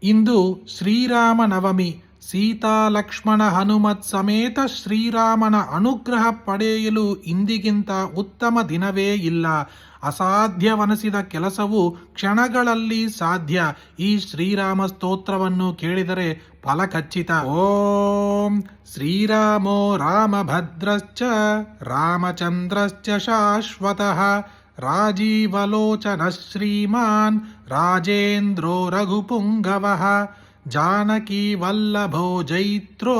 ಇಂದು ಶ್ರೀರಾಮ ನವಮಿ. ಸೀತಾ ಲಕ್ಷ್ಮಣ ಹನುಮತ್ ಸಮೇತ ಶ್ರೀರಾಮನ ಅನುಗ್ರಹ ಪಡೆಯಲು ಇಂದಿಗಿಂತ ಉತ್ತಮ ದಿನವೇ ಇಲ್ಲ. ಅಸಾಧ್ಯವನಿಸಿದ ಕೆಲಸವು ಕ್ಷಣಗಳಲ್ಲಿ ಸಾಧ್ಯ. ಈ ಶ್ರೀರಾಮ ಸ್ತೋತ್ರವನ್ನು ಕೇಳಿದರೆ ಫಲ ಖಚಿತ. ಓಂ ಶ್ರೀರಾಮೋ ರಾಮಭದ್ರಶ್ಚ ರಾಮಚಂದ್ರಶ್ಚ ಶಾಶ್ವತಃ ರಾಜೀವಲೋಚನ ಶ್ರೀಮಾನ್ ರಾಜೇಂದ್ರೋ ರಘುಪುಂಗವಃ ಜಾನಕಿ ವಲ್ಲಭೋ ಜೈತ್ರೋ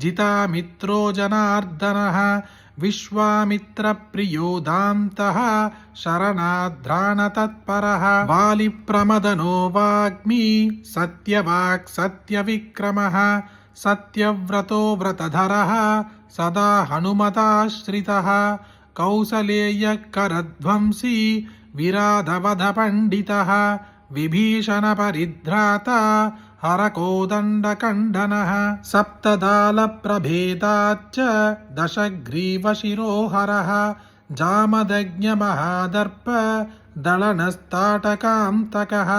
ಜಿತಾಮಿತ್ರೋ ಜನಾರ್ದನಃ ವಿಶ್ವಾಮಿತ್ರ ಪ್ರಿಯೋ ದಾಂತಃ ಶರಣಾಧ್ರಾಣ ತತ್ಪರಃ ವಾಲಿಪ್ರಮದನೋ ವಾಗ್ಮಿ ಸತ್ಯವಾಕ್ ಸತ್ಯವಿಕ್ರಮಃ ಸತ್ಯವ್ರತೋ ವ್ರತಧರಃ ಸದಾ ಹನುಮತಾಶ್ರಿತಃ ಕೌಸಲೇಯ ಕರಧ್ವಂಸಿ ವಿರಾಧವಧ ಪಂಡಿತಃ ವಿಭೀಷಣ ಪರಿಧ್ರಾತ ಹರಕೋದಂಡಕಂಡನಃ ಸಪ್ತದಾಲ ಪ್ರಭೇದಾಚ್ಚ ದಶಗ್ರೀವ ಶಿರೋಹರಃ ಜಾಮದಗ್ನ್ಯ ಮಹಾದರ್ಪ ದಳನಸ್ತಾಟಕಾಂತಕಃ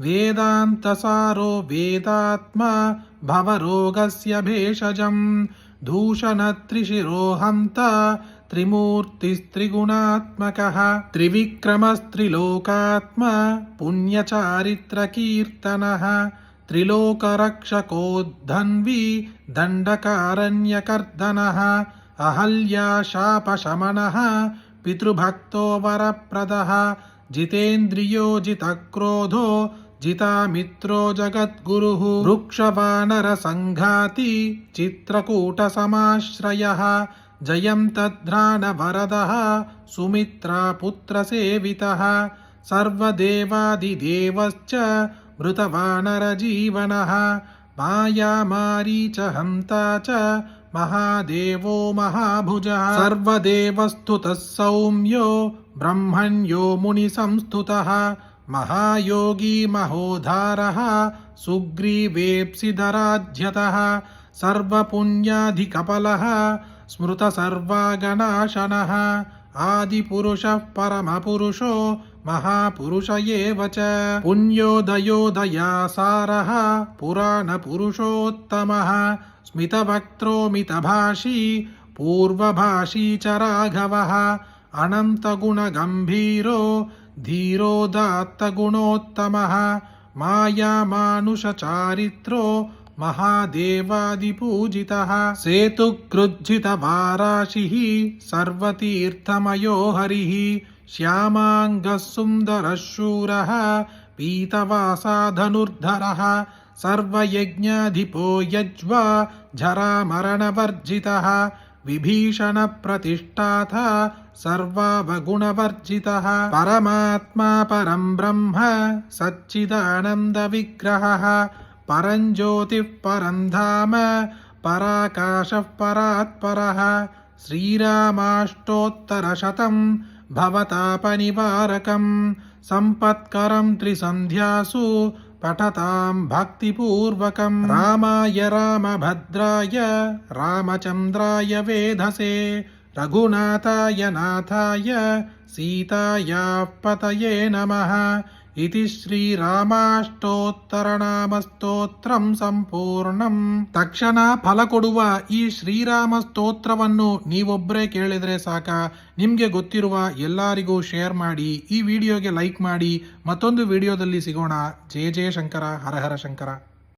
ವೇದಾಂತಸಾರೋ ವೇದಾತ್ಮ ಭವರೋಗಸ್ಯ ಭೇಷಜಂ ದೂಷಣತ್ರಿಶಿರೋಹಂತ ತ್ರಿಮೂರ್ತಿಸ್ತ್ರಿಗುಣಾತ್ಮಕಃ ತ್ರಿವಿಕ್ರಮಸ್ತ್ರಿಲೋಕಾತ್ಮ ಪುಣ್ಯಚಾರಿತ್ರಕೀರ್ತನಃ ತ್ರಿಲೋಕರಕ್ಷಕೋದ್ಧನ್ವಿ ದಂಡಕಾರಣ್ಯಕರ್ದನಃ ಅಹಲ್ಯಾ ಶಾಪಶಮನಃ ಪಿತೃಭಕ್ತೋ ವರಪ್ರದಃ ಜಿತೇಂದ್ರಿಯೋ ಜಿತಕ್ರೋಧೋ ಜಿತಾಮಿತ್ರೋ ಜಗದ್ಗುರುಃ ವೃಕ್ಷವಾನರ ಸಂಘಾತಿ ಚಿತ್ರಕೂಟ ಸಮಾಶ್ರಯಃ ಜಯಂ ತದ್ರಾಣ ವರದಃ ಸುಮಿತ್ರಾ ಪುತ್ರ ಸೇವಿತಃ ಸರ್ವದೇವಾದಿದೇವಶ್ಚ ಮೃತವಾನರ ಜೀವನಃ ಮಾಯಾ ಮಾರೀಚ ಹಂತಾ ಚ ಮಹಾದೇವೋ ಮಹಾಭುಜಃ ಸರ್ವದೇವಸ್ತುತಃ ಸೌಮ್ಯೋ ಬ್ರಹ್ಮಣ್ಯೋ ಮುನಿ ಸಂಸ್ತುತಃ ಮಹಾಯೋಗಿ ಮಹೋಧಾರಃ ಸುಗ್ರೀವೇಪ್ಸಿಧರಾಧ್ಯತಃ ಸರ್ವಪುಣ್ಯಾಧಿಕಫಲಃ ಸ್ಮೃತ ಸರ್ವಾಗಣಾಶನಃ ಆದಿಪುರುಷಃ ಪರಮಪುರುಷೋ ಮಹಾಪುರುಷ ಏವ ಚ ಪುಣ್ಯೋದಯೋದಯಾಸಾರಃ ಪುರಾಣಪುರುಷೋತ್ತಮಃ ಸ್ಮಿತವಕ್ತ್ರೋ ಮಿತಭಾಷೀ ಪೂರ್ವಭಾಷೀ ಚ ರಾಘವಃ ಅನಂತಗುಣಗಂಭೀರೋ ಧೀರೋದಾತ್ತಗುಣೋತ್ತಮಃ ಮಾಯಾಮಾನುಷಚಾರಿತ್ರೋ ಮಹಾದೇವಾದಿಪೂಜಿತಃ ಸೇತುಕೃಜ್ಜಿತವಾರಾಶಿಃ ಸರ್ವತೀರ್ಥಮಯೋ ಹರಿಃ ಶ್ಯಾಮಾಂಗಃ ಸುಂದರಃ ಶೂರಃ ಪೀತವಾಸಾಧನುರ್ಧರಃ ಸರ್ವಯಜ್ಞಾಧಿಪೋ ಯಜ್ವಾ ಜರಾಮರಣವರ್ಜಿತಃ ವಿಭೀಷಣ ಪ್ರತಿಷ್ಠಾತ ಸರ್ವಾವಗುಣವರ್ಜಿತಃ ಪರಮಾತ್ಮಾ ಪರಂ ಬ್ರಹ್ಮ ಸಚ್ಚಿದಾನಂದ ವಿಗ್ರಹಃ ಪರಂಜ್ಯೋತಿಃ ಪರಂ ಧಾಮ ಪರಾಕಾಶಃ ಪರಾತ್ಪರಃ ಶ್ರೀರಾಮಾಷ್ಟೋತ್ತರಶತಂ ಭವತಾಪನಿವಾರಕಂ ಸಂಪತ್ಕರಂ ತ್ರಿಸಂಧ್ಯಾಸು ಪಠತಾಂ ಭಕ್ತಿಪೂರ್ವಕಂ ರಾಮಾಯ ರಾಮಭದ್ರಾಯ ರಾಮಚಂದ್ರಾಯ ವೇಧಸೆ ರಘುನಾಥಾಯ ನಾಥಾಯ ಸೀತಾಯಾಃ ಪತಯೇ ನಮಃ ಇತಿ ಶ್ರೀರಾಮಾಷ್ಟೋತ್ತರನಾಮಸ್ತೋತ್ರಂ ಸಂಪೂರ್ಣಂ. ತಕ್ಷಣ ಫಲ ಕೊಡುವ ಈ ಶ್ರೀರಾಮ ಸ್ತೋತ್ರವನ್ನು ನೀವೊಬ್ಬರೇ ಕೇಳಿದರೆ ಸಾಕ. ನಿಮಗೆ ಗೊತ್ತಿರುವ ಎಲ್ಲರಿಗೂ ಶೇರ್ ಮಾಡಿ, ಈ ವಿಡಿಯೋಗೆ ಲೈಕ್ ಮಾಡಿ. ಮತ್ತೊಂದು ವಿಡಿಯೋದಲ್ಲಿ ಸಿಗೋಣ. ಜಯ ಜಯ ಶಂಕರ, ಹರ ಹರ ಶಂಕರ.